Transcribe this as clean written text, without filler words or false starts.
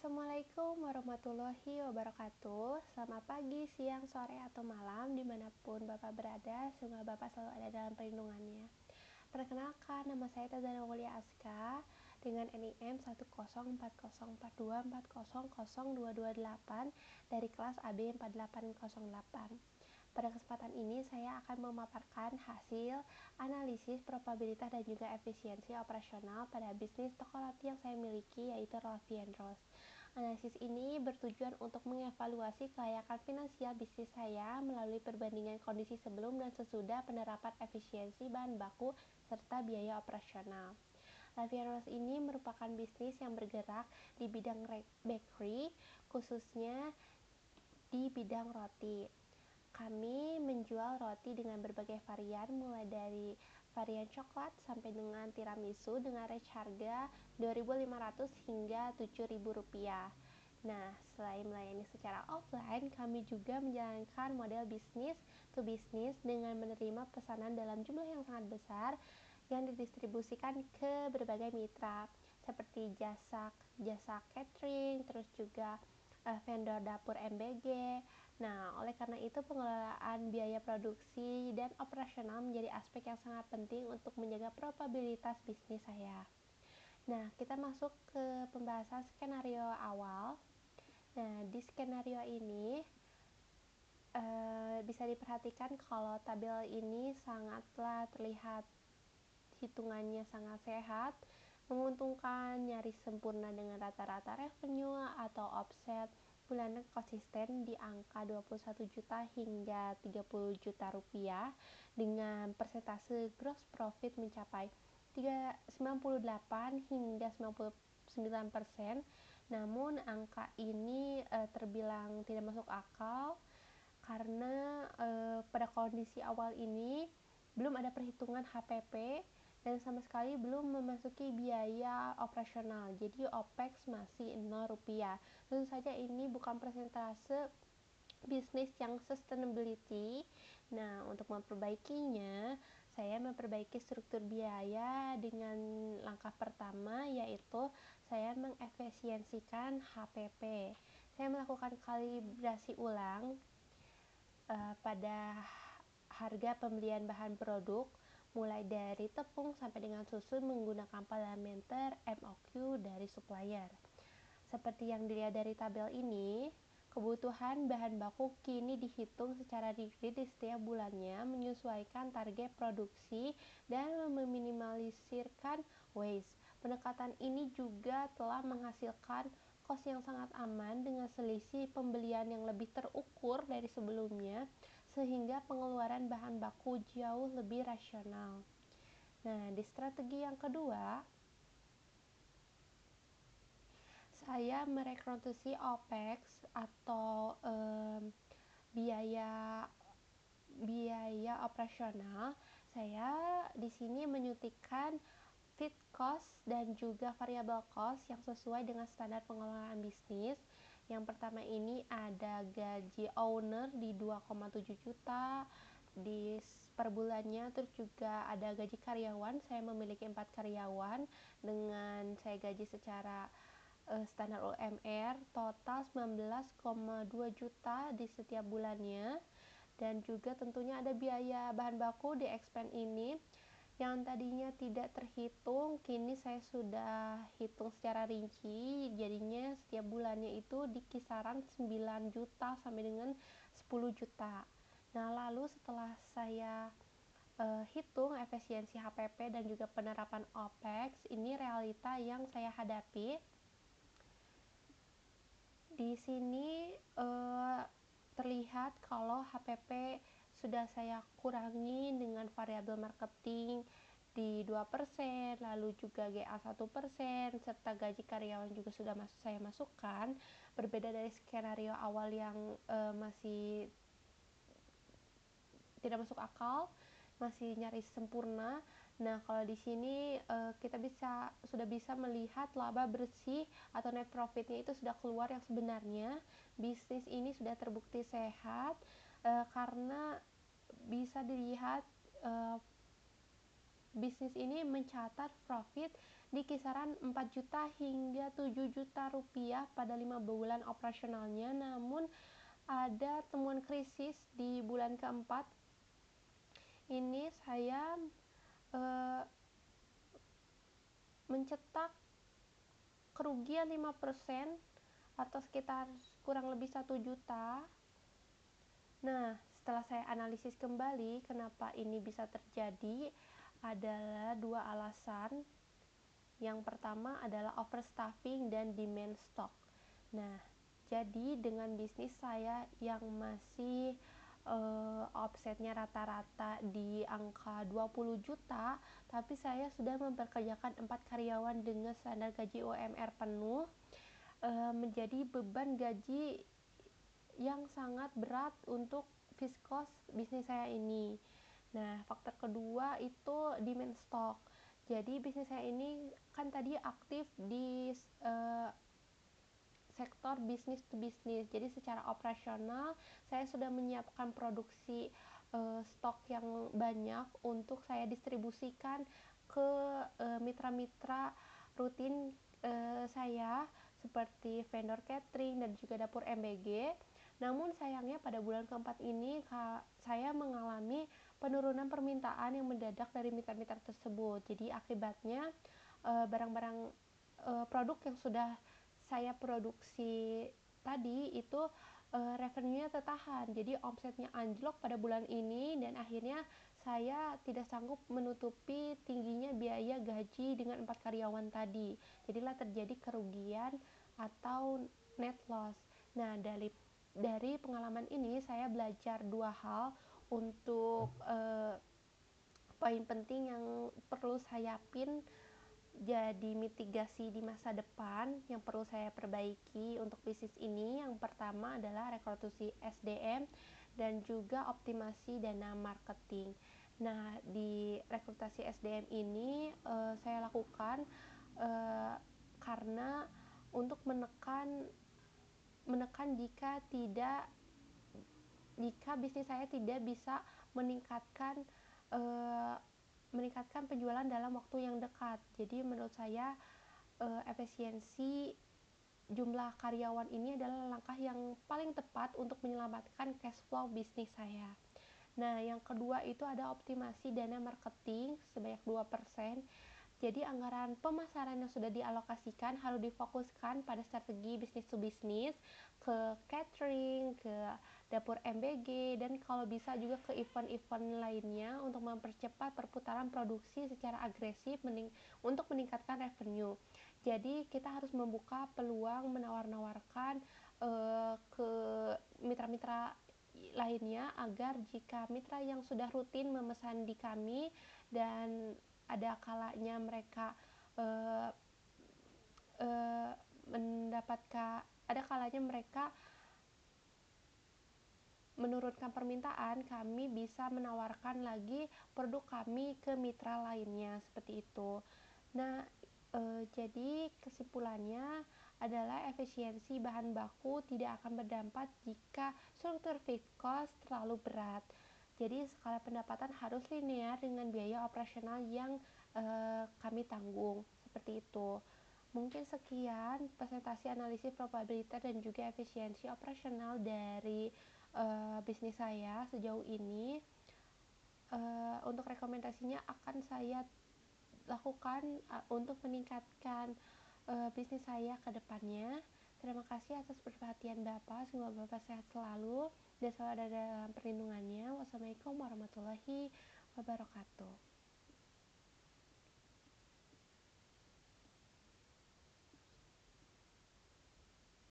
Assalamualaikum warahmatullahi wabarakatuh. Selamat pagi, siang, sore, atau malam dimanapun Bapak berada. Semoga Bapak selalu ada dalam perlindungannya. Perkenalkan, nama saya Tazana Aulia Aska dengan NIM 104042402400228 dari kelas AB 4808. Pada kesempatan ini saya akan memaparkan hasil analisis probabilitas dan juga efisiensi operasional pada bisnis toko roti yang saya miliki, yaitu Roti & Rose. Analisis ini bertujuan untuk mengevaluasi kelayakan finansial bisnis saya melalui perbandingan kondisi sebelum dan sesudah penerapan efisiensi bahan baku serta biaya operasional. Roti & Rose ini merupakan bisnis yang bergerak di bidang bakery, khususnya di bidang roti. Kami menjual roti dengan berbagai varian, mulai dari varian coklat sampai dengan tiramisu dengan range harga Rp2.500 hingga Rp7.000. Nah, selain melayani secara offline, kami juga menjalankan model bisnis to bisnis dengan menerima pesanan dalam jumlah yang sangat besar yang didistribusikan ke berbagai mitra seperti jasa catering, terus juga vendor dapur MBG. Nah, oleh karena itu pengelolaan biaya produksi dan operasional menjadi aspek yang sangat penting untuk menjaga probabilitas bisnis saya. Nah, kita masuk ke pembahasan skenario awal. Nah, di skenario ini bisa diperhatikan kalau tabel ini sangatlah terlihat hitungannya sangat sehat, menguntungkan, nyaris sempurna dengan rata-rata revenue atau offset bulanan konsisten di angka 21 juta hingga 30 juta rupiah dengan persentase gross profit mencapai 98 hingga 99%. Namun angka ini terbilang tidak masuk akal karena pada kondisi awal ini belum ada perhitungan HPP dan sama sekali belum memasuki biaya operasional, jadi OPEX masih Rp0. Tentu saja ini bukan persentase bisnis yang sustainability. Nah, untuk memperbaikinya, saya memperbaiki struktur biaya dengan langkah pertama, yaitu saya mengefisiensikan HPP. Saya melakukan kalibrasi ulang pada harga pembelian bahan produk mulai dari tepung sampai dengan susu menggunakan parameter MOQ dari supplier. Seperti yang dilihat dari tabel ini, kebutuhan bahan baku kini dihitung secara rigid di setiap bulannya, menyesuaikan target produksi dan meminimalisirkan waste. Pendekatan ini juga telah menghasilkan kos yang sangat aman dengan selisih pembelian yang lebih terukur dari sebelumnya, sehingga pengeluaran bahan baku jauh lebih rasional. Nah, di strategi yang kedua, saya merekonstruksi OPEX atau biaya operasional. Saya di sini menyuntikkan fixed cost dan juga variable cost yang sesuai dengan standar pengelolaan bisnis. Yang pertama ini ada gaji owner di 2,7 juta per bulannya, terus juga ada gaji karyawan. Saya memiliki 4 karyawan dengan saya gaji secara standar UMR total 19,2 juta di setiap bulannya. Dan juga tentunya ada biaya bahan baku di expense ini yang tadinya tidak terhitung, kini saya sudah hitung secara rinci, jadinya setiap bulannya itu di kisaran 9 juta sampai dengan 10 juta. Nah, lalu setelah saya hitung efisiensi HPP dan juga penerapan OPEX, ini realita yang saya hadapi. Di sini terlihat kalau HPP sudah saya kurangi dengan variabel marketing di 2%, lalu juga GA 1%, serta gaji karyawan juga sudah saya masukkan. Berbeda dari skenario awal yang masih tidak masuk akal, masih nyaris sempurna. Nah, kalau di sini kita sudah bisa melihat laba bersih atau net profitnya itu sudah keluar yang sebenarnya. Bisnis ini sudah terbukti sehat karena bisa dilihat bisnis ini mencatat profit di kisaran 4 juta hingga 7 juta rupiah pada 5 bulan operasionalnya. Namun ada temuan krisis di bulan keempat ini saya mencetak kerugian 5% atau sekitar kurang lebih 1 juta. Nah, setelah saya analisis kembali kenapa ini bisa terjadi, adalah dua alasan. Yang pertama adalah overstaffing dan demand stock. Nah, jadi dengan bisnis saya yang masih omsetnya rata-rata di angka 20 juta, tapi saya sudah memperkerjakan 4 karyawan dengan standar gaji UMR penuh, menjadi beban gaji yang sangat berat untuk fixed cost bisnis saya ini. Nah, faktor kedua itu demand stock. Jadi bisnis saya ini kan tadi aktif di sektor bisnis to bisnis. Jadi secara operasional saya sudah menyiapkan produksi stok yang banyak untuk saya distribusikan ke mitra-mitra rutin saya seperti vendor catering dan juga dapur MBG. Namun sayangnya pada bulan keempat ini saya mengalami penurunan permintaan yang mendadak dari mitra-mitra tersebut. Jadi akibatnya barang-barang produk yang sudah saya produksi tadi itu revenue-nya tertahan. Jadi omsetnya anjlok pada bulan ini dan akhirnya saya tidak sanggup menutupi tingginya biaya gaji dengan 4 karyawan tadi. Jadilah terjadi kerugian atau net loss. Nah, dari pengalaman ini saya belajar dua hal untuk poin penting yang perlu saya jadi mitigasi di masa depan yang perlu saya perbaiki untuk bisnis ini. Yang pertama adalah rekrutasi SDM dan juga optimasi dana marketing. Nah, di rekrutasi SDM ini saya lakukan karena untuk menekan jika bisnis saya tidak bisa meningkatkan penjualan dalam waktu yang dekat. Jadi menurut saya efisiensi jumlah karyawan ini adalah langkah yang paling tepat untuk menyelamatkan cash flow bisnis saya. Nah, yang kedua itu ada optimasi dana marketing sebanyak 2%. Jadi anggaran pemasaran yang sudah dialokasikan harus difokuskan pada strategi bisnis to bisnis, ke catering, ke dapur MBG, dan kalau bisa juga ke event-event lainnya untuk mempercepat perputaran produksi secara agresif untuk meningkatkan revenue. Jadi kita harus membuka peluang menawar-nawarkan ke mitra-mitra lainnya agar jika mitra yang sudah rutin memesan di kami dan ada kalanya mereka uh, uh, ada kalanya mereka menurunkan permintaan, kami bisa menawarkan lagi produk kami ke mitra lainnya seperti itu. Nah, jadi kesimpulannya adalah efisiensi bahan baku tidak akan berdampak jika struktur fixed cost terlalu berat. Jadi skala pendapatan harus linear dengan biaya operasional yang kami tanggung, seperti itu. Mungkin sekian presentasi analisis probabilitas dan juga efisiensi operasional dari bisnis saya sejauh ini. Untuk rekomendasinya akan saya lakukan untuk meningkatkan bisnis saya ke depannya. Terima kasih atas perhatian Bapak. Semoga Bapak sehat selalu dan selalu ada dalam perlindungannya. Wassalamualaikum warahmatullahi wabarakatuh.